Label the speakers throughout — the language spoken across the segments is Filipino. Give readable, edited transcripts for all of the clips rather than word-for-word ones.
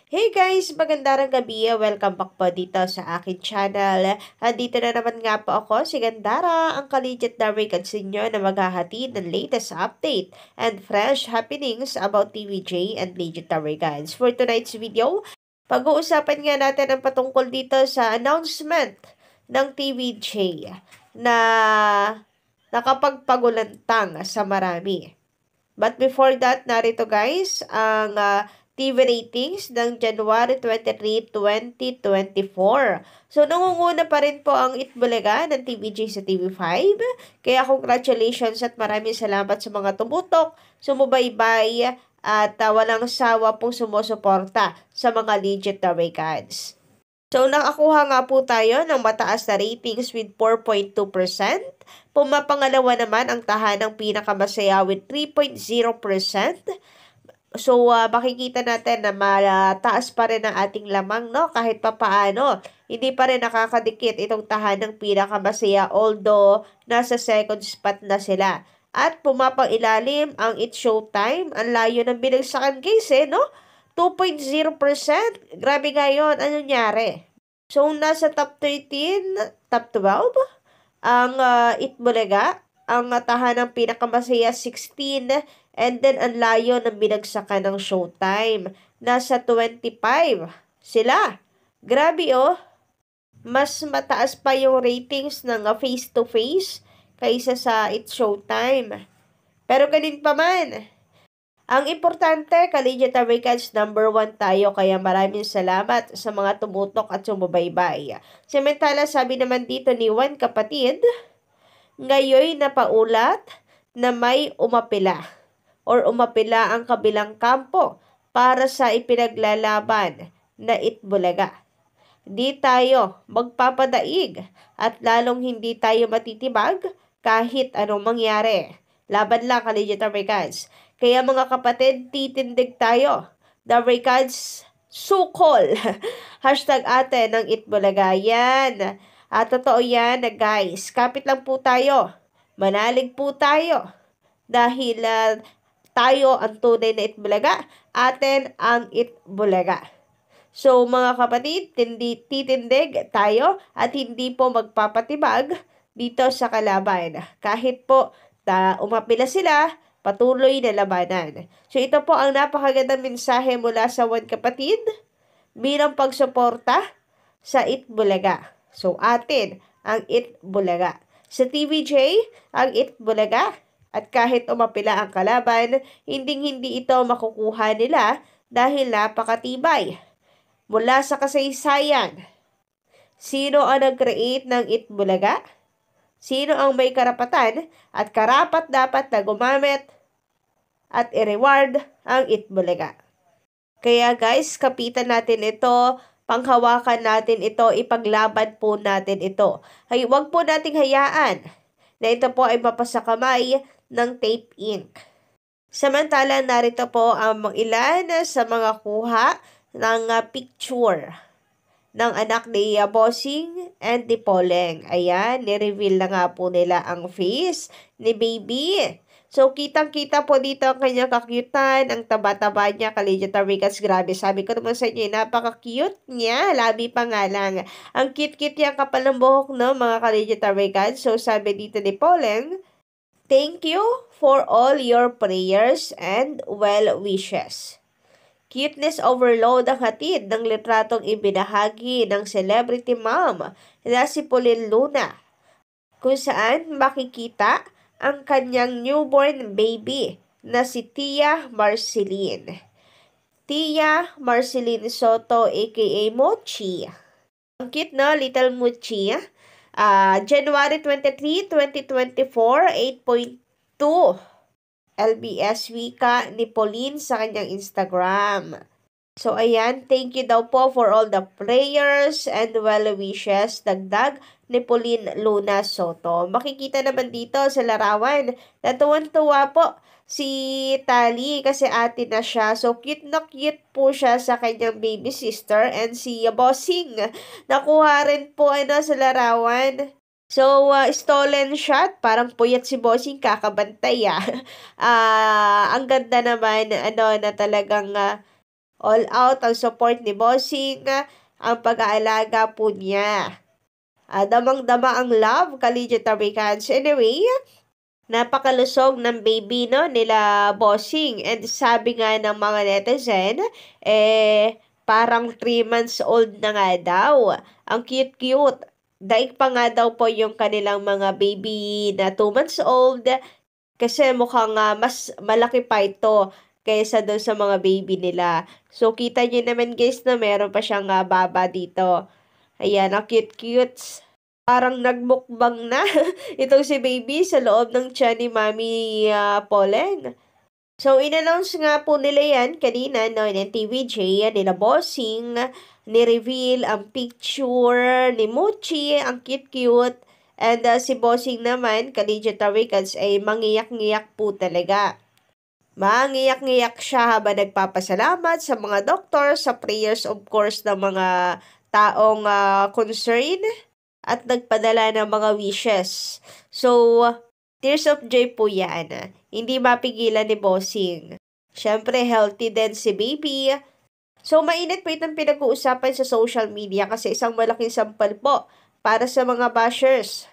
Speaker 1: Hey guys! Magandang gabi. Welcome back po dito sa akin channel. Dito na naman nga po ako, si Gandara, ang ka-legit na rekansinyo na maghahatid ng latest update and fresh happenings about TVJ and legit na guys. For tonight's video, pag-uusapan nga natin ang patungkol dito sa announcement ng TVJ na nakapagpagulantang sa marami. But before that, narito guys, ang TV ratings ng January 23, 2024. So, nangunguna pa rin po ang Itbulaga ng TVJ sa TV5. Kaya congratulations at maraming salamat sa mga tumutok, sumubaybay, at walang sawa pong sumusuporta sa mga legit na recads. So, nakakuha nga po tayo ng mataas na ratings with 4.2%. Pumapangalawa naman ang tahanang pinakamasaya with 3.0%. So, makikita natin na mataas pa rin ang ating lamang, no? Kahit pa paano, hindi pa rin nakakadikit itong tahanang pinakamasaya, although nasa second spot na sila. At pumapang-ilalim ang It's Showtime. Ang layo ng binagsakan guys, no? 2.0%. Grabe nga yun. Ano nangyari? So, nasa top 13, top 12, ang Itbulaga. Ang tahanang pinakamasaya 16, and then ang layo ng binagsakan ng Showtime. Nasa 25 sila. Grabe oh. Mas mataas pa yung ratings ng face-to-face kaysa sa It's Showtime. Pero ganun pa man. Ang importante, ka-legit Americans, number 1 tayo, kaya maraming salamat sa mga tumutok at sumubaybay. Samantala, sabi naman dito ni Juan kapatid, ngayon napaulat na may umapila ang kabilang kampo para sa ipinaglalaban na Itbulaga. Di tayo magpapadaig at lalong hindi tayo matitibag kahit anong mangyari. Laban lang, ka-legit Americans. Kaya mga kapatid, titindig tayo. The Recads sukol. Hashtag ate ng Itbulaga. Yan. At totoo yan, guys. Kapit lang po tayo. Manalig po tayo. Dahil tayo ang tunay na Itbulaga. Atin ang Itbulaga. So mga kapatid, titindig tayo at hindi po magpapatibag dito sa kalaban. Kahit po umapila sila, patuloy na labanan. So ito po ang napakagandang mensahe mula sa Juan kapatid bilang pagsuporta sa Itbulaga. So atin ang Itbulaga. Sa TVJ, ang Itbulaga, at kahit umapila ang kalaban, hindi ito makukuha nila dahil napakatibay. Mula sa kasaysayan, sino ang nag-create ng Itbulaga? Sino ang may karapatan at karapat dapat na gumamit at i-reward ang Itbulaga? Kaya guys, kapitan natin ito, panghawakan natin ito, ipaglaban po natin ito. Huwag po nating hayaan na ito po ay mapasakamay ng tape ink. Samantala, narito po ang ilan sa mga kuha ng picture ng anak ni Bossing and ni Poleng. Ayan, ni-reveal na nga po nila ang face ni baby. So, kitang-kita po dito ang kanyang kakyutan, ang taba-taba niya, ka-legit Americans. Grabe, sabi ko naman sa inyo, napaka-cute niya. Labi pa nga lang. Ang cute-cute niya, kapal ng buhok, no, mga ka-legit Americans. So, sabi dito ni Poleng, thank you for all your prayers and well wishes. Cuteness overload ang hatid ng litratong ibinahagi ng celebrity mom na si Pauline Luna, kung saan makikita ang kanyang newborn baby na si Tia Marceline. Tia Marceline Soto aka Mochi. Ang cute na little Mochi. January 23, 2024, 8.2. LBS Wika ni Pauline sa kanyang Instagram. So, ayan, thank you daw po for all the prayers and well wishes. Dagdag ni Pauline Luna Soto. Makikita naman dito sa larawan na tuwan-tuwa po si Tali kasi ate na siya. So, cute na cute po siya sa kanyang baby sister and si Bossing. Nakuha rin po sa larawan. So, stolen shot. Parang puyat si Bossing, kakabantay Ang ganda naman, na talagang All out ang support ni Bossing, ang pag-aalaga po niya. Damang-dama ang love, Kalijatari Cans. Anyway, napakalusog ng baby no nila Bossing, and sabi nga ng mga netizen parang 3 months old na nga daw. Ang cute-cute. Daig pa nga daw po yung kanilang mga baby na 2 months old kasi mukhang mas malaki pa ito kaysa doon sa mga baby nila. So kita niyo naman guys na meron pa siyang baba dito. Ayan, ang cute-cute. Parang nagmukbang na itong si baby sa loob ng tiyan ni Mami Poleng. So, in-announce nga po nila yan kanina, no, ng TVJ, nila Bossing, ni-reveal ang picture ni Mochi, ang cute-cute, and si Bossing naman, Collegiate Awakens, ay mangiyak-ngiyak po talaga. Mangiyak-ngiyak siya habang nagpapasalamat sa mga doktor, sa prayers of course ng mga taong concerned, at nagpadala ng mga wishes. So, tears of joy po yan. Hindi mapigilan ni Bossing. Siyempre, healthy din si baby. So, mainit po itong pinag-uusapan sa social media kasi isang malaking sampal po para sa mga bashers.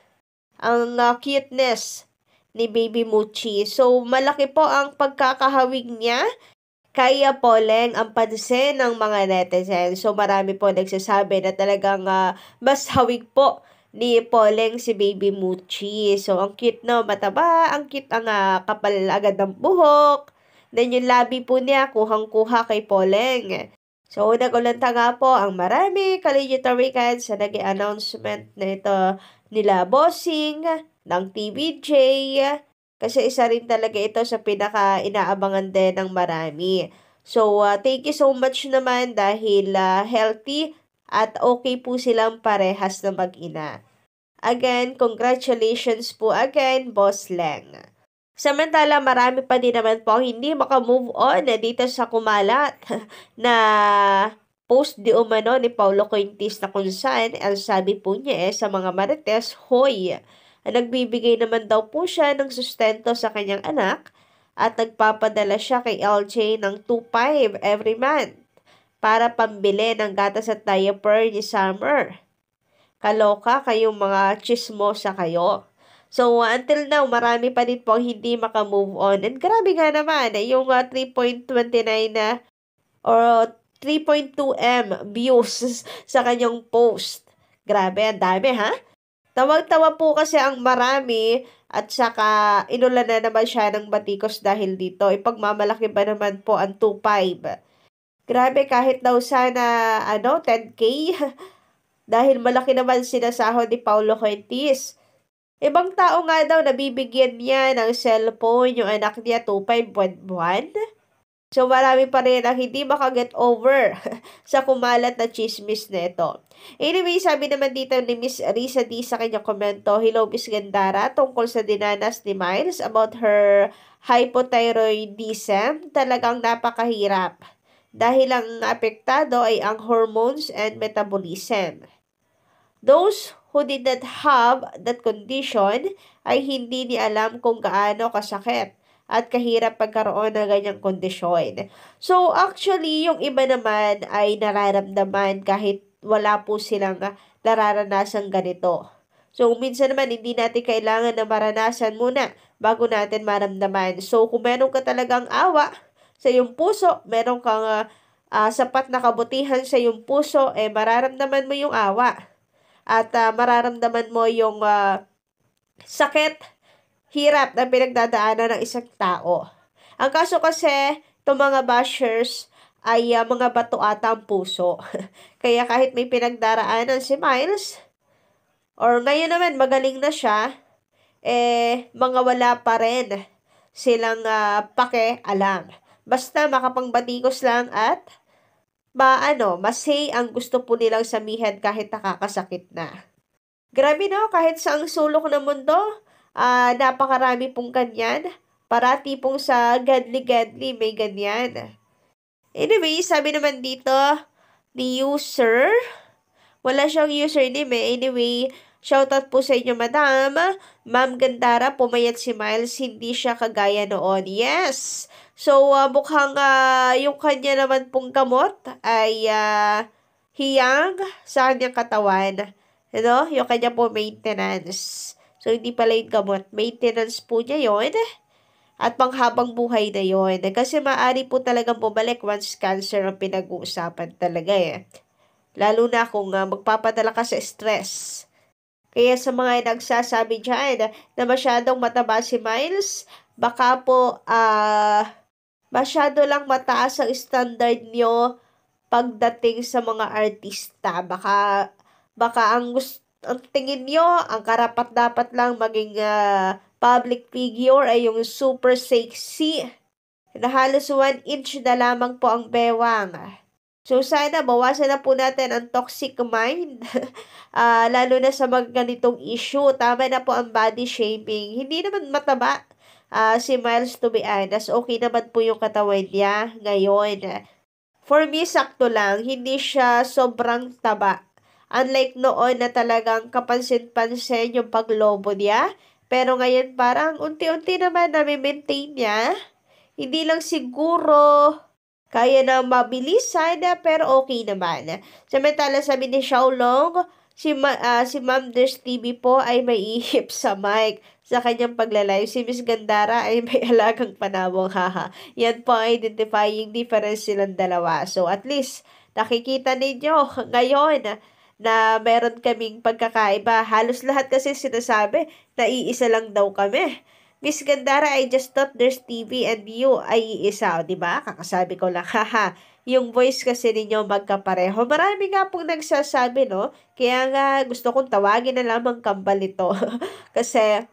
Speaker 1: Ang cuteness ni Baby Mochi. So, malaki po ang pagkakahawig niya kaya Poleng ang pansin ng mga netizens. So marami po nagsasabi na talagang mas hawig po ni Poleng si Baby Mochi. So ang cute no, mataba, ang cute ang kapal agad ng buhok. Then yung labi po niya, kuhang-kuha kay Poleng. So nagulanta nga po ang marami Kalijatari Cans sa naging announcement na ito nila Bossing ng TVJ. Kasi isa rin talaga ito sa pinaka-inaabangan din ng marami. So, thank you so much naman dahil healthy at okay po silang parehas na mag-ina. Again, congratulations po again, Boss Leng. Samantala, marami pa din naman po hindi makamove on dito sa kumalat na post di umano ni Paulo Cointis na kung saan, ang sabi po niya sa mga marites, hoy, nagbibigay naman daw po siya ng sustento sa kanyang anak at nagpapadala siya kay LJ ng 2.5 every month para pambili ng gatas at diaper ni Summer. Kaloka kayong mga chismosa kayo. So, until now, marami pa din po hindi makamove on. And grabe nga naman, yung 3.29 na or 3.2M views sa kanyang post. Grabe, ang dami ha? Tawag-tawa po kasi ang marami at saka inulan na naman siya ng batikos dahil dito. Ipagmamalaki ba naman po ang 2.5. Grabe, kahit daw sana 10K dahil malaki naman sinasahod ni Paulo Cointis. Ibang tao nga daw nabibigyan niya ng cellphone yung anak niya 2.5 So, marami pa rin ang hindi makaget over sa kumalat na chismis na ito. Anyway, sabi naman dito ni Miss Risa D sa kanyang komento, hello Miss Gandara, tungkol sa dinanas ni Miles about her hypothyroidism, talagang napakahirap. Dahil ang apektado ay ang hormones and metabolism. Those who did not have that condition ay hindi ni alam kung gaano kasakit at kahirap pagkaroon ng ganyang kondisyon. So, actually, yung iba naman ay nararamdaman kahit wala po silang nararanasan ganito. So, minsan naman, hindi natin kailangan na maranasan muna bago natin maramdaman. So, kung meron ka talagang awa sa iyong puso, meron kang sapat na kabutihan sa iyong puso, mararamdaman mo yung awa. At mararamdaman mo yung sakit, hirap na pinagdadaanan ng isang tao. Ang kaso kasi, itong mga bashers ay mga bato ata ang puso. Kaya kahit may pinagdaraanan si Miles, or ngayon naman magaling na siya, mga wala pa rin silang pake-alam. Basta makapangbatikos lang at masay ang gusto po nilang samihan kahit nakakasakit na. Grabe no, kahit sa ang sulok ng mundo, napakarami pong ganyan. Parati pong sa gadli-gadli may ganyan. Anyway, sabi naman dito, ni user, wala siyang username Anyway, Shoutout po sa inyo, madam. Ma'am Gandara, pumayat si Miles, hindi siya kagaya noon. Yes! So, mukhang yung kanya naman pong gamot ay hiyang sa kanyang katawan. Yung kanya po maintenance. So, hindi pala yung gamot. Maintenance po niya yon at panghabang buhay na yon. Kasi maaari po talagang bumalik once cancer ang pinag-uusapan talaga eh. Lalo na kung magpapadala ka sa stress. Kaya sa mga nagsasabi dyan na masyadong mataba si Miles, baka po masyado lang mataas ang standard nyo pagdating sa mga artista. Baka ang tingin nyo, ang karapat-dapat lang maging public figure ay yung super sexy na halos 1 inch na lamang po ang bewang. So, sana bawasan na po natin ang toxic mind. Lalo na sa mga ganitong issue. Tama na po ang body shaming. Hindi naman mataba si Miles, to be honest. Okay naman po yung katawan niya ngayon. For me, sakto lang. Hindi siya sobrang taba. Unlike noon na talagang kapansin-pansin yung paglobo niya. Pero ngayon parang unti-unti naman na-maintain niya. Hindi lang siguro kaya na mabilisan, pero okay naman. Samantala, sabi ni Xiaolong, si Ma'am Des TV po ay may ihip sa mic sa kanyang paglalive. Si Miss Gandara ay may alagang panabong, haha. Yan po ay identifying difference silang dalawa. So, at least, nakikita ninyo ngayon na meron kaming pagkakaiba. Halos lahat kasi sinasabi na iisa lang daw kami. Miss Gandara, I just thought there's TV and you ay iisa, di ba? Kakasabi ko lang, haha. Yung voice kasi ninyo magkapareho. Marami nga pong nagsasabi, no? Kaya nga gusto kong tawagin na lamang kambal ito. Kasi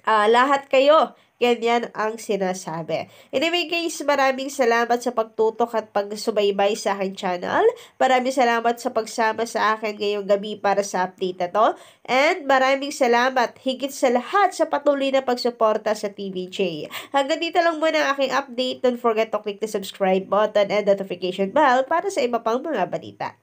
Speaker 1: lahat kayo, ganyan ang sinasabi. Anyway guys, maraming salamat sa pagtutok at pagsubaybay sa aking channel. Maraming salamat sa pagsama sa akin ngayong gabi para sa update na to. And maraming salamat higit sa lahat sa patuloy na pagsuporta sa TVJ. Hanggang dito lang muna ang aking update. Don't forget to click the subscribe button and notification bell para sa iba pang mga balita.